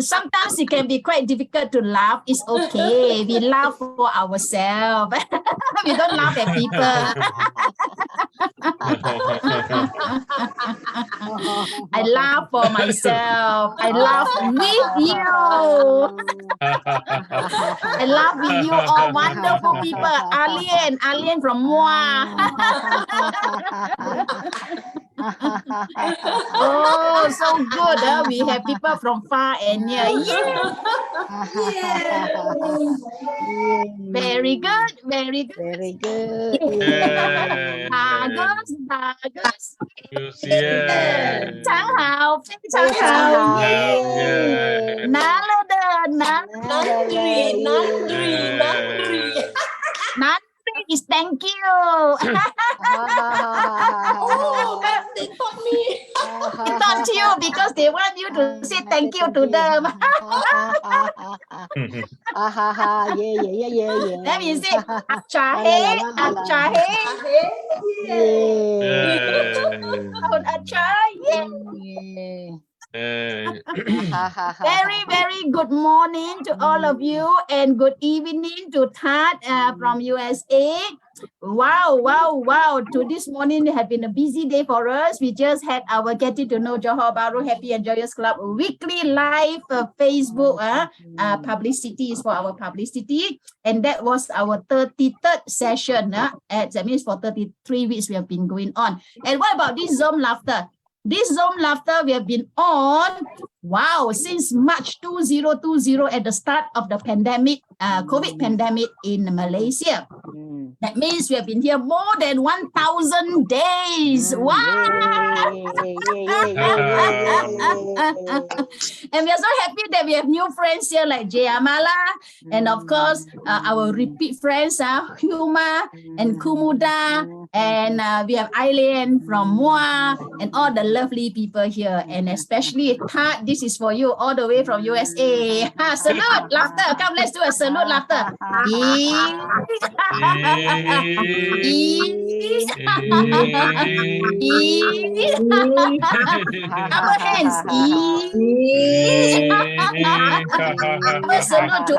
Sometimes it can be quite difficult to laugh. It's okay. We laugh for ourselves. We don't laugh at people. I laugh for myself. I laugh with you. I laugh with you all wonderful people. Alien from Mua. Oh, so good. We have people from far and near. Yeah. Very good. Very good. Very good. Bagus, bagus. Yeah. 非常好，非常非常好，好。耶！拿了的，拿Nandri is thank you. Oh, they taught me. They taught you because they want you to say thank you to them. Yeah. Let me say, achahe, achahe. Very good morning to all of you and good evening to Tat from USA. Wow. To this morning it had been a busy day for us. We just had our Getting to Know Johor Bahru Happy and Joyous Club weekly live Facebook publicity is for our publicity, and that was our 33rd session. That means for 33 weeks we have been going on. And what about this Zoom laughter? This Zoom laughter we have been on, since March 2020 at the start of the pandemic, COVID pandemic in Malaysia. That means we have been here more than 1,000 days. Wow! And we are so happy that we have new friends here like Jay Amala, and of course our repeat friends, Huma and Kumuda, and we have Aileen from Mua, and all the lovely people here, and especially Tat, this is for you all the way from USA. Salute, laughter. Come, let's do a salute, laughter. Our hands. Our salute to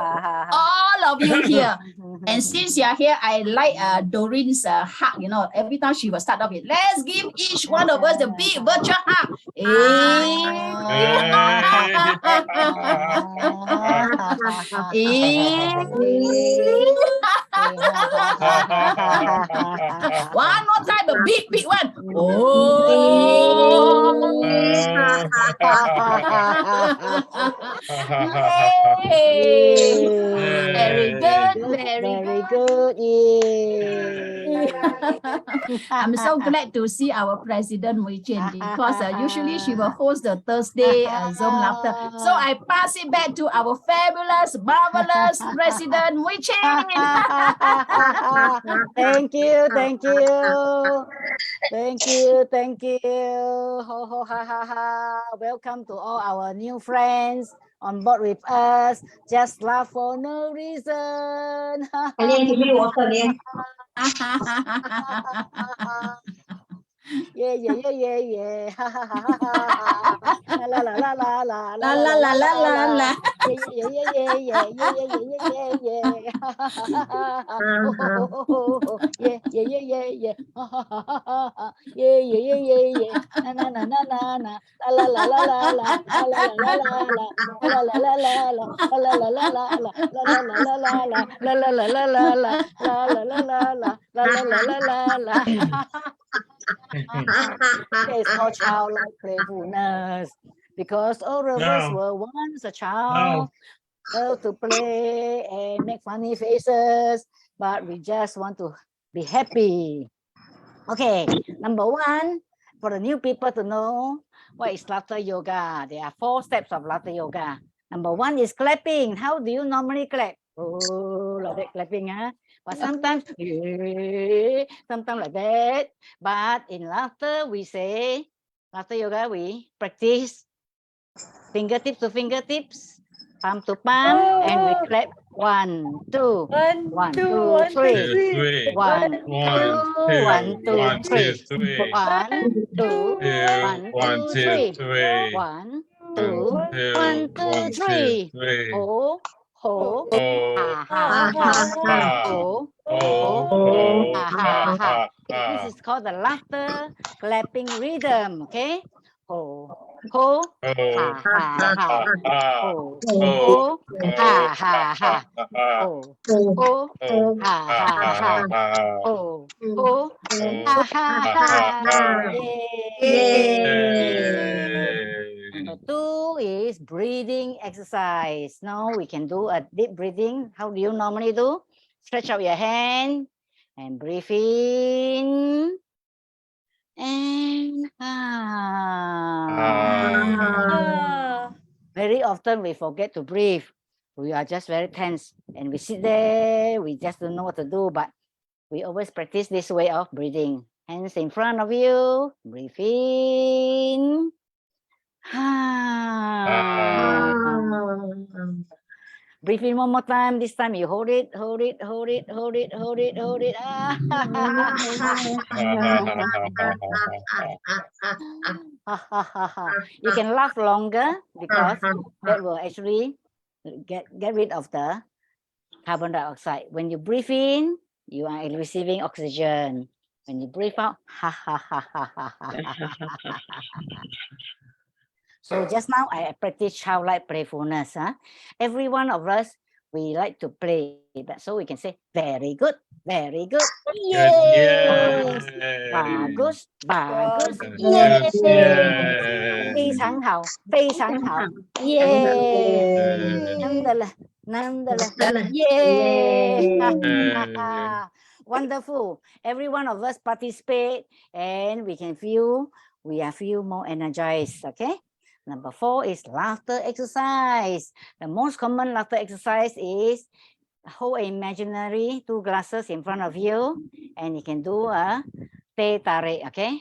all of you here. And since you are here, I like Doreen's hug. You know, every time she will start off with, let's give each one of us a big virtual hug. One more time, a big one. Very good. I'm so glad to see our president Mui Cheng, because usually she will host the Thursday Zoom laughter. So I pass it back to our fabulous, marvelous president Mui Cheng. Thank you. Welcome to all our new friends on board with us. Just laugh for no reason. Yeah. La la la la la la la la la la. Yeah. It's called childlike playfulness, because all of us were once a child, love to play and make funny faces, but we just want to be happy. Okay, number one, for the new people to know what is laughter yoga. There are 4 steps of laughter yoga. Number one is clapping. How do you normally clap? Oh, like that clapping, but sometimes like that. But in laughter, we say, laughter yoga, we practice fingertips to fingertips, palm to palm, and we clap 1, 2. 1, 1, 2, 2, 1, 2, 3. 3. 1, 2, 1, 2, 3. 3. 1, 2, 1, 2, 3. 3. 1, 2, 1, 2, 3. 3. Ho, ho, ha, ha, Ha, ha. ha. Ho, Oh, ho, oh, ha, ha, ha. This is called the laughter clapping rhythm. Okay. Ho, ho, ha, ha, ha. Ho, ho, ha, ha, ha. Ho, ho, ha, ha, ha. Ho, ho, ha, ha, ha. Yay! Number 2 is breathing exercise. Now we can do a deep breathing. How do you normally do? Stretch out your hand and breathe in and out. Very often we forget to breathe. We are just very tense and we sit there, we just don't know what to do, but we always practice this way of breathing. Hands in front of you, breathe in. Breathe in one more time. This time you hold it, hold it, hold it, hold it, hold it, hold it. You can laugh longer because that will actually get rid of the carbon dioxide. When you breathe in, you are receiving oxygen. When you breathe out, So just now I practice childlike playfulness. Every one of us, we like to play. So we can say, very good, very good. Yes. Bagus, bagus. Yes. 非常好，非常好。Yes. 能的了，能的了。Yeah. Wonderful. Every one of us participate and we can feel, we are feel more energized. Okay. Number 4 is laughter exercise. The most common laughter exercise is hold an imaginary 2 glasses in front of you and you can do a teh tarik. Okay.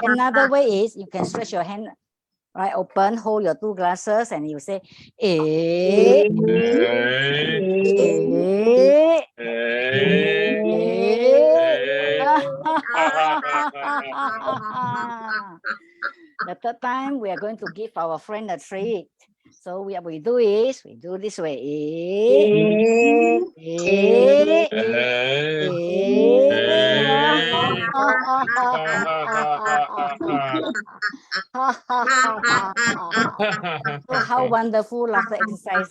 Another way is you can stretch your hand right open, hold your 2 glasses and you say The third time we are going to give our friend a treat. So what we do is we do this way. So how wonderful laughter exercise,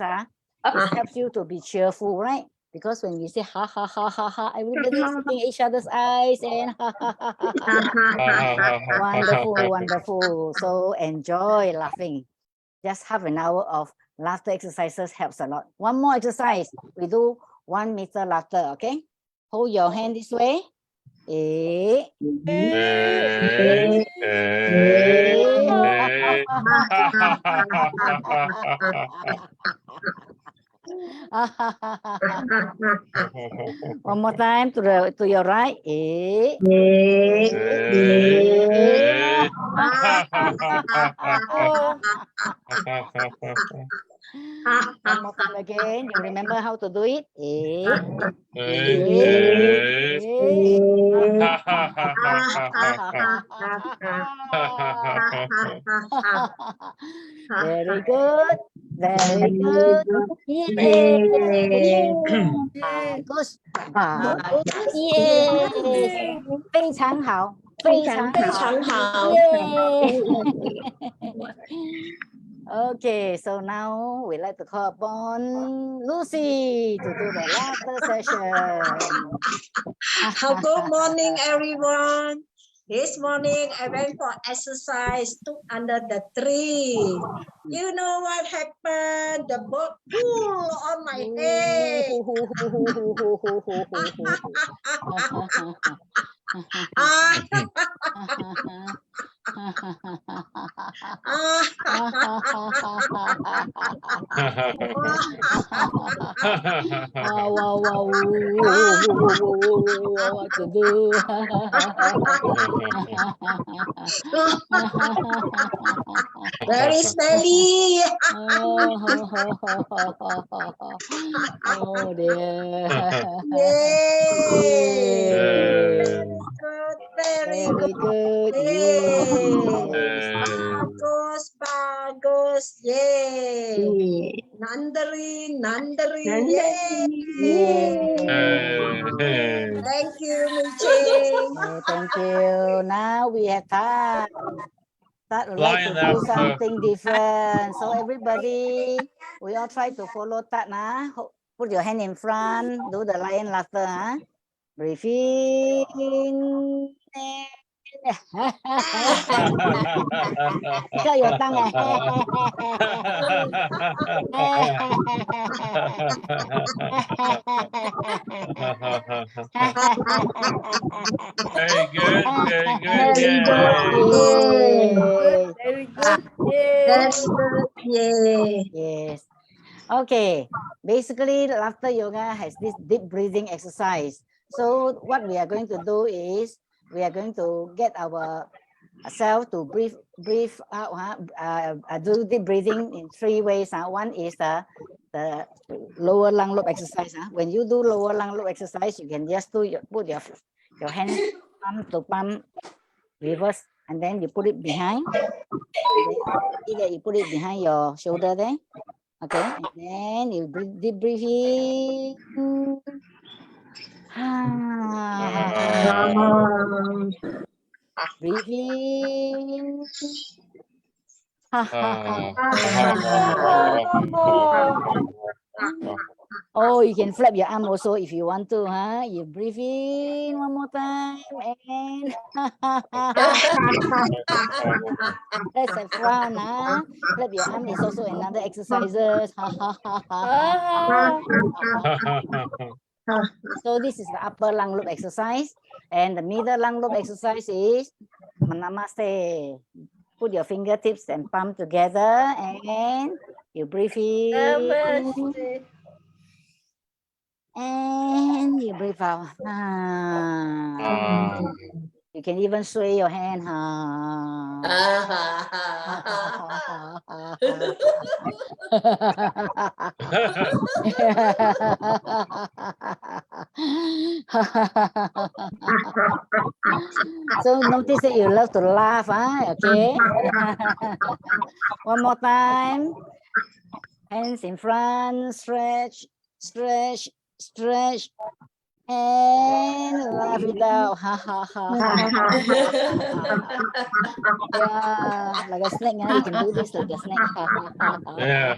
It helps you to be cheerful, right? Because when we say ha ha ha ha ha, everybody is looking at each other's eyes and ha ha ha ha ha. Wonderful, wonderful. So enjoy laughing. Just half an hour of laughter exercises helps a lot. One more exercise. We do 1 meter laughter, okay? Hold your hand this way. One more time to your right. One more time again. You remember how to do it? Very good. Very good. Yay. Bagus. Bagus. Yes. 非常好。非常好。Yay. Okay, so now we like to call upon Lucy to do the laughter session. Good morning, everyone. This morning I went for exercise, took under the tree. You know what happened? The bird pulled on my head. Wow, what to do? Very smelly. Oh dear. Yay. Yay. Good, very Very good. good. Yay. Yes. Bagus, bagus. Yay. Nandari, Nandari. Yay. Yay. Thank you, Mui Cheng. Okay, thank you. Now we have Tat. Tat would like to Lion do after. something different. So everybody, we all try to follow Tat. Put your hand in front. Do the lion laughter. Breathe in. Cut your tongue. Very good, very good. Very good. Yay. Yay. Very good. Yay. Very good. Yay. Yes. Okay. Basically, laughter yoga has this deep breathing exercise. So what we are going to do is we are going to get our self to breathe out. Do deep breathing in 3 ways. One is the lower lung lobe exercise. When you do lower lung lobe exercise, you can just put your hand palm to palm reverse, and then you put it behind. Either you put it behind your shoulder there. Okay, and then you deep breathe in. Breathe in. Oh, you can flap your arm also if you want to. You breathe in one more time and let's have fun. Flap your arm is also another exercises. So this is the upper lung lobe exercise, and the middle lung lobe exercise is namaste. Put your fingertips and palm together, and you breathe in. And you breathe out. You can even sway your hand. So notice that you love to laugh. Okay. One more time. Hands in front. Stretch, stretch, stretch, and laugh it out. Yeah, like a snake. You can do this like a snake. Yeah.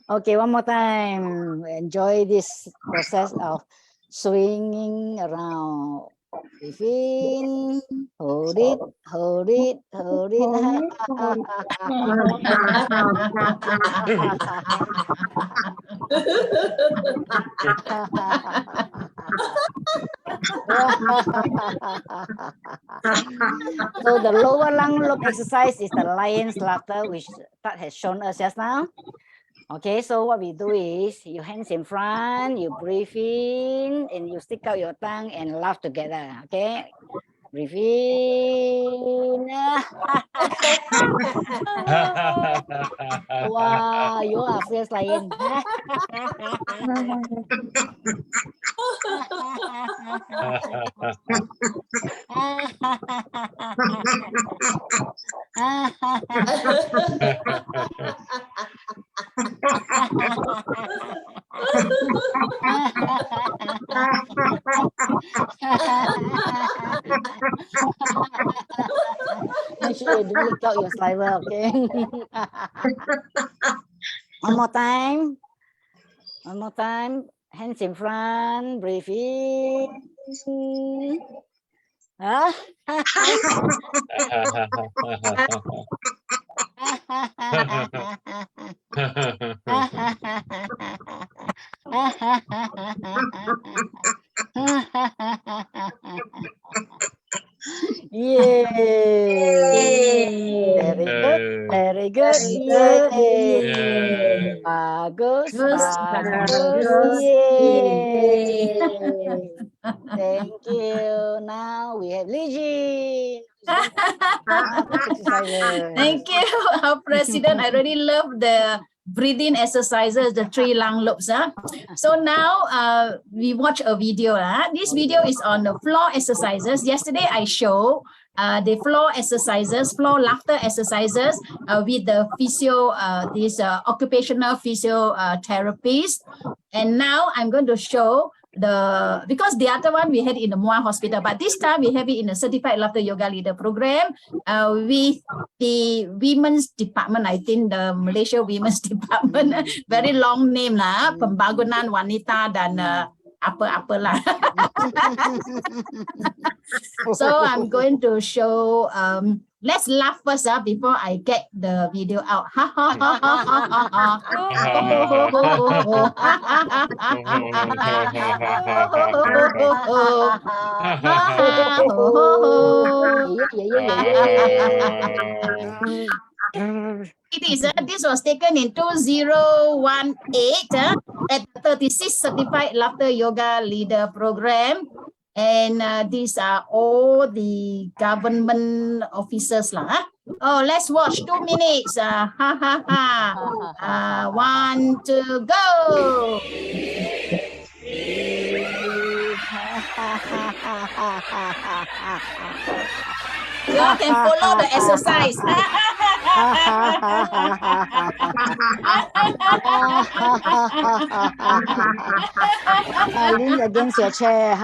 Okay, one more time. Enjoy this process of swinging around. Breathe in, hold it, hold it, hold it. So the lower lung lobe exercise is the lion's laughter, which Tat has shown us just now. Okay, so what we do is your hands in front, you breathe in, and you stick out your tongue and laugh together. Okay, breathe in. Wow, you are fierce lion. Make sure you don't leak out your saliva, okay? One more time. One more time. Hands in front. Breathe in. Very good. Good. Yay. Bagus. Bagus. Yay. Thank you. Now we have Liji. Thank you, our president. I really love the breathing exercises, the 3 lung loops. So now we watch a video. This video is on the floor exercises. Yesterday I showed the floor exercises, floor laughter exercises with the physio, occupational physiotherapist. And now I'm going to show because the other one we had in the Mui hospital, but this time we have it in a certified laughter yoga leader program with the women's department. I think the Malaysia women's department, very long name lah, Pembangunan Wanita dan apa-apalah. So I'm going to show, let's laugh first before I get the video out. This was taken in 2018 at 36 Certified Laughter Yoga Leader Program. And these are all the government officers lah. Oh, let's watch 2 minutes. 1, 2, go. You all can follow the exercise. Lean against your chair.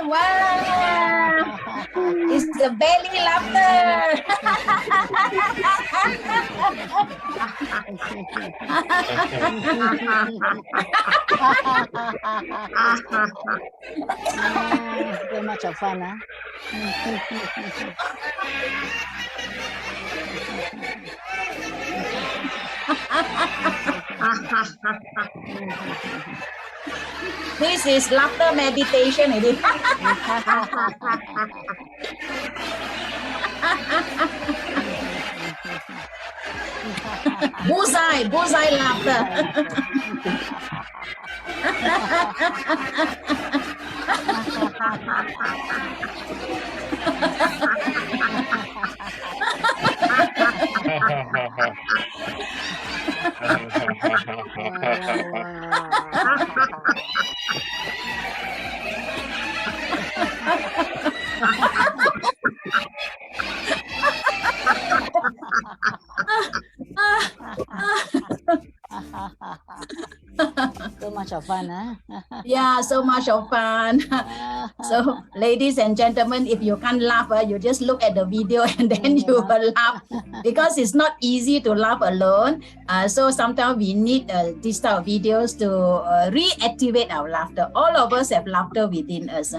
Wow, it's the belly laughter. Very much of fun, huh? This is laughter meditation. Bullseye laughter. So much of fun, huh? Yeah, so much of fun. So, ladies and gentlemen, if you can't laugh, you just look at the video and then you will laugh because it's not easy to laugh alone. So sometimes we need these type of videos to reactivate our laughter. All of us have laughter within us.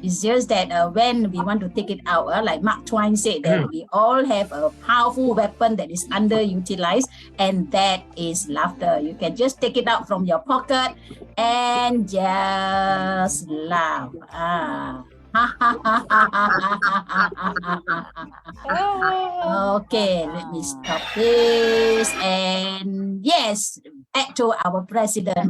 It's just that when we want to take it out, like Mark Twain said, that we all have a powerful weapon that is underutilized, and that is laughter. You can just take it out from your pocket and just laugh. Okay, let me stop this. And yes, back to our president.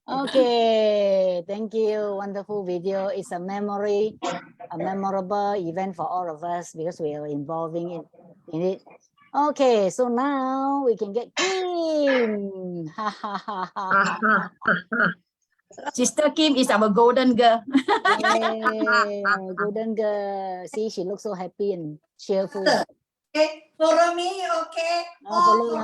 Okay, thank you. Wonderful video. It's a memorable event for all of us because we are involving in it. Okay, so now we can get Kim. Sister Kim is our golden girl. Yay, golden girl. See, she looks so happy and cheerful. Okay, follow me, okay? Follow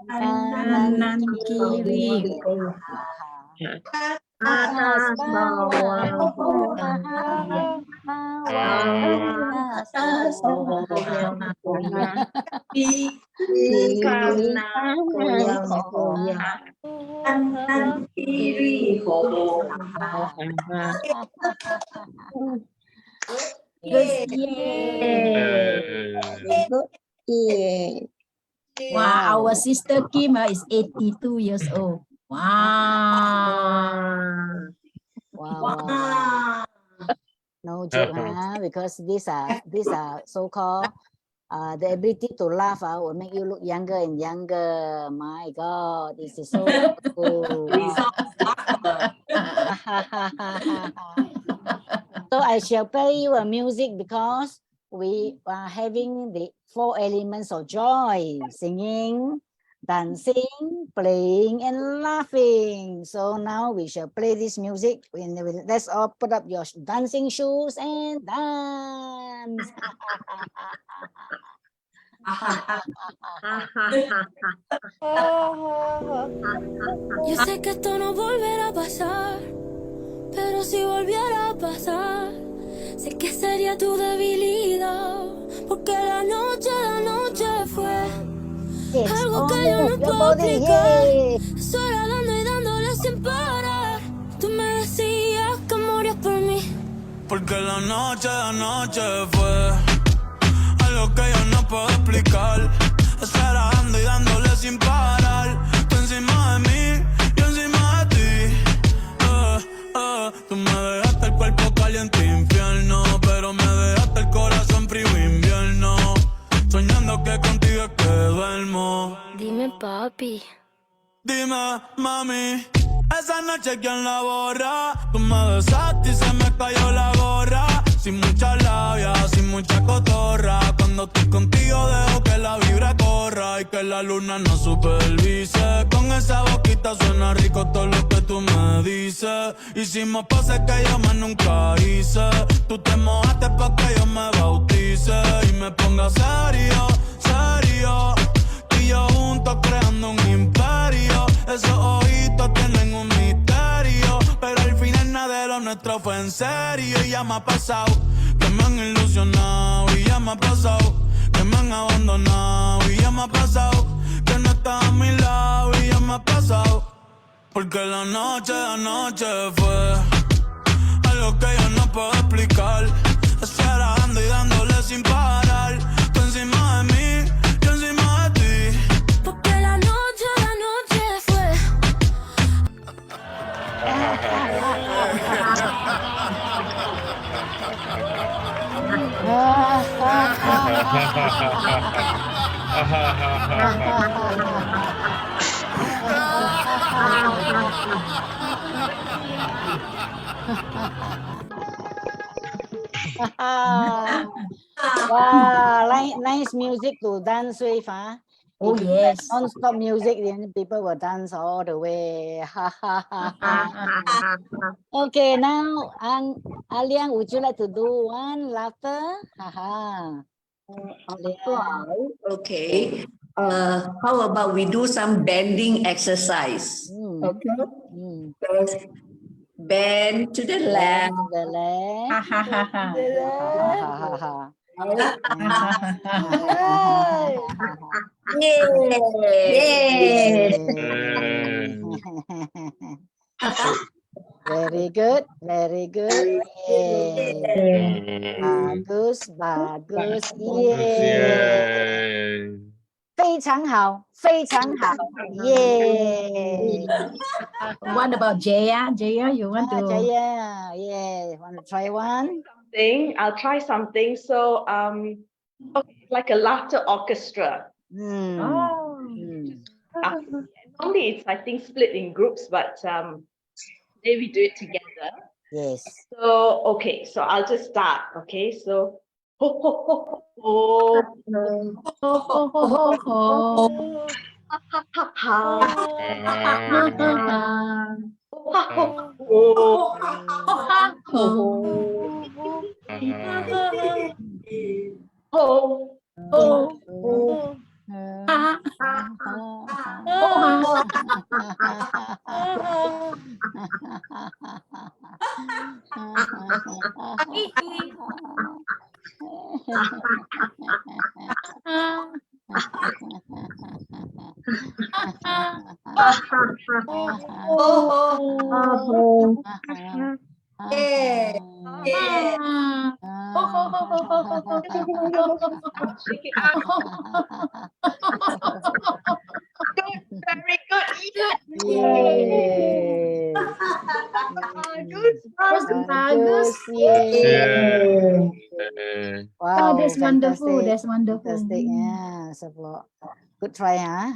Kanan kiri. atas bawah di karena goyang-goyang kanan kiri Wow, our sister Kim is 82 years old. Wow. Wow. No joke, because these are so-called the ability to laugh will make you look younger and younger. My God, this is so cool. So I shall play you a music because we are having the 4 elements of joy: singing, dancing, playing, and laughing. So now we shall play this music. Let's all put up your dancing shoes and dance. Yo sé que esto no volverá a pasar, pero si volviera a pasar, sé que sería tu debilidad, porque la noche fue algo que yo no puedo explicar. Sola dando y dándole sin parar. Tú me decías que morías por mí, porque la noche fue algo que yo no puedo explicar. Estar dando y dándole sin parar. Tú encima de mí, yo encima de ti. Tú me dejaste el cuerpo caliente infierno, pero me dejaste el corazón frío invierno. Soñando que contigo es que duermo. Dime, papi. Dime, mami, esa noche quién la borra. Tú me besaste y se me cayó la gorra. Sin mucha labia, sin mucha cotorra. Cuando estoy contigo dejo que la vibra corra y que la luna no supervise. Con esa boquita suena rico todo lo que tú me dices. Hicimos poses que yo más nunca hice. Tú te mojaste pa' que yo me bautice y me ponga serio, serio. Tú y yo juntos creando un imperio. Esos ojitos tienen un misterio, pero al final nada de lo nuestro fue en serio. Y ya me ha pasado que me han ilusionado, y ya me ha pasado que me han abandonado, y ya me ha pasado que no estás a mi lado, y ya me ha pasado. Porque la noche fue algo que yo no puedo explicar. Esperando y dándole sin parar. Tú encima de mí, yo encima de ti. Porque la noche fue. Wow, nice music to dance with, huh? Oh, If you yes. non-stop music, then people will dance all the way. Okay, now, Aliang, would you like to do one laughter? Okay. How about we do some bending exercise? Okay. First, bend to the left. To the left. Very good, very good. Bagus, bagus. Yeah. 非常好，非常好。Yeah. What about Jaya? Jaya, you want to? Jaya, yeah. Want to try one? I'll try something. So, okay, like a laughter orchestra. Normally it's, I think, split in groups, but today we do it together. Yes. So, okay, so I'll just start. Okay, so ho ho ho ho ha ha ha ha Yeah. Shake it out. Very good. Yay. Bagus. Yay. Wow, Oh, that's wonderful. fantastic. That's wonderful. Fantastic. Yeah, so good try, huh?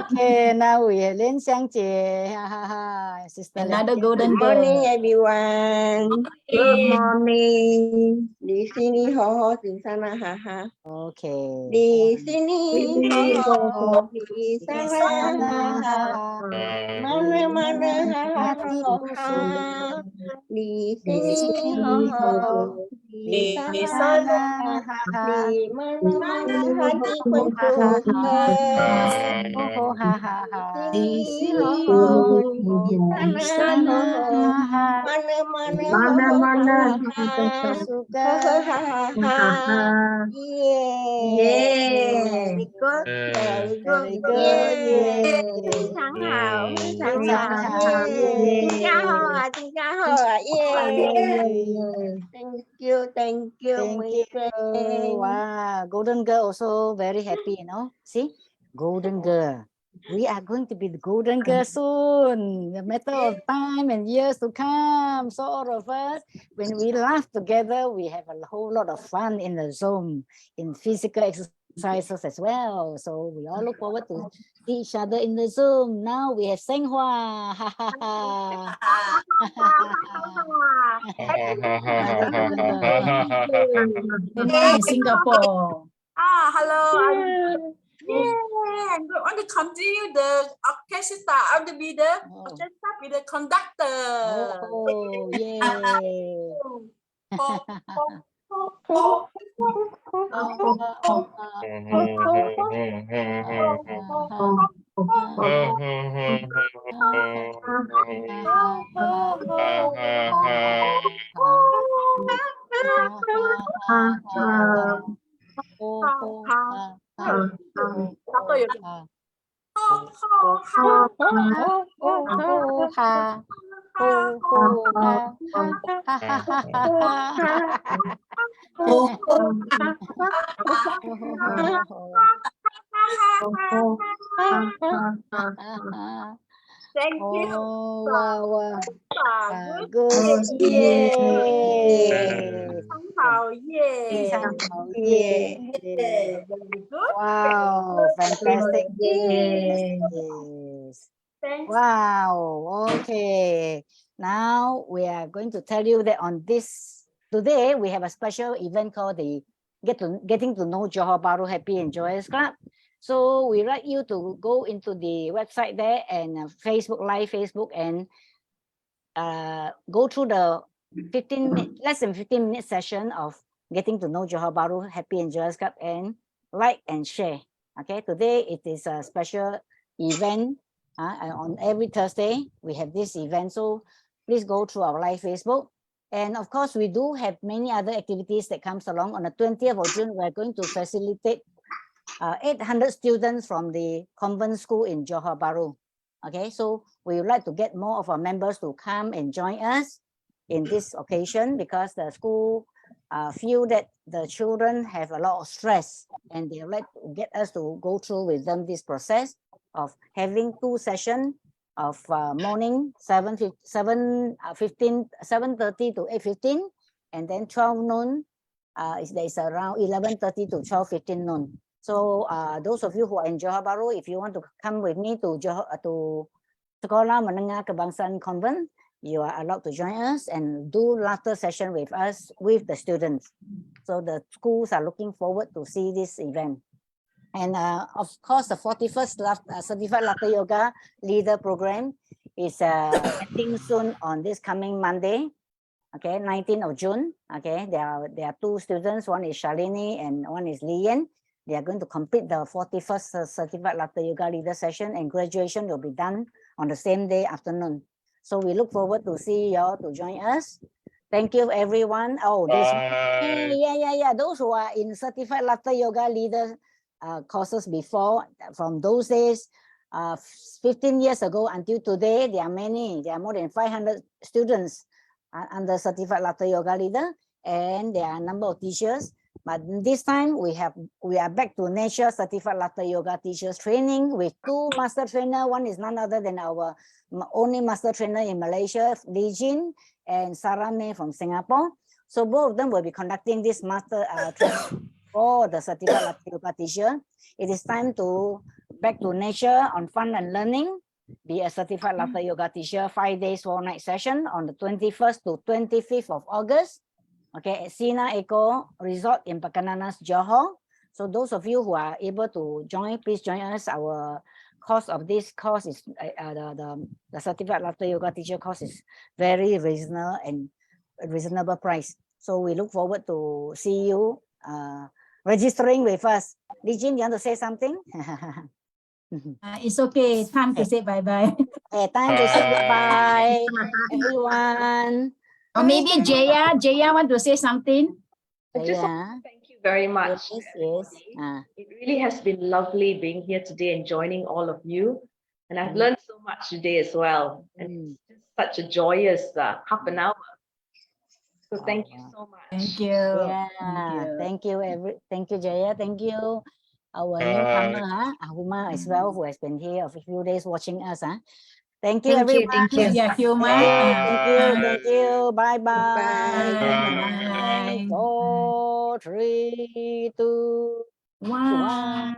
Okay, now we have Lin Xiang Jie. Sister Another Lin. golden Good morning, girl. everyone. Good morning. Di sini ho ho, di sana ha ha. Okay. Di sini ho ho, di sana ha ha. Mana mana ha ha ho ha. Di sini ho ho, di sana ha ha. Di mana mana hati pun suka. Oh, ha ha ha. Di Di sini ho ho, di sana ho ho. Mana mana ho Mana-mana ho ha. Suka. Ha ha ha ha. Yeah. Very good. Very good. Very good. Yeah. Yay. 非常好，非常非常好，好。耶！真加好 Yay. 啊，真加好啊，耶！Thank you, thank you, Thank Mui you. Cheng. Wow, golden girl also very happy, you know. See, golden girl. We are going to be the golden girl soon. A matter of time and years to come. So all of us, when we laugh together, we have a whole lot of fun in the Zoom, in physical exercises as well. So we all look forward to see each other in the Zoom. Now we have Senghua. Ha ha ha. Another golden girl. In Singapore. Hello. I'm going to continue the orchestra. I will be the orchestra with the conductor. Oh, yay. Thank you. Oh, wow. Good. Good. Yay. 好耶！ Yay. Wow, fantastic. Yes. Thanks. Wow. Okay. Now we are going to tell you that on this today we have a special event called the Getting to Know Johor Bahru Happy and Joyous Club. So we like you to go into the website there and live Facebook and go through the less than 15 minute session of Getting to Know Johor Bahru Happy and Joyous Club and like and share. Okay, today it is a special event. On every Thursday we have this event, so please go through our live Facebook. And of course we do have many other activities that comes along. On the 20th of June we are going to facilitate 800 students from the convent school in Johor Bahru. Okay, so we would like to get more of our members to come and join us in this occasion, because the school feel that the children have a lot of stress, and they would like to get us to go through with them this process of having 2 sessions of morning 7:30 to 8:15, and then 12 noon is around 11:30 to 12:15 noon. So those of you who are in Johor Bahru, if you want to come with me to Sekolah Menengah Kebangsaan Convent, you are allowed to join us and do laughter session with us, with the students. So the schools are looking forward to see this event. And of course, the 41st Certified Laughter Yoga Leader Program is ending soon on this coming Monday. Okay, 19th of June. Okay, there are 2 students. One is Shalini and one is Lian. They are going to complete the 41st Certified Laughter Yoga Leader session, and graduation will be done on the same day afternoon. So we look forward to see you all to join us. Thank you, everyone. Oh, yeah. Those who are in certified laughter yoga leader courses before, from those days, 15 years ago until today, there are many. There are more than 500 students under certified laughter yoga leader, and there are a number of teachers. But this time we are back to nature certified laughter yoga teachers training with 2 master trainer. One is none other than our only master trainer in Malaysia, Lee Jin and Sarah May from Singapore. So both of them will be conducting this master training for the certified laughter yoga teacher. It is time to back to nature on fun and learning. Be a certified laughter yoga teacher, 5 days, 4 night session on the 21st to 25th of August. Okay, at Sina Eco Resort in Pekananas, Johor. So those of you who are able to join, please join us. Our cost of this course is the certified laughter yoga teacher course is very reasonable and reasonable price. So we look forward to see you registering with us. Li Jin, you want to say something? It's okay. Time to say bye-bye. Okay, time to say bye, everyone. Or maybe Jaya want to say something. I just want to thank you very much. Yes. It really has been lovely being here today and joining all of you. And I've learned so much today as well. And it's just such a joyous half an hour. So thank you so much. Thank you. Yeah, thank you, Jaya. Thank you, our newcomer, Ahuma as well, who has been here a few days watching us. Thank you, everyone. Thank you, Huma. Thank you. Bye-bye. Bye. 4, 3, 2, 1.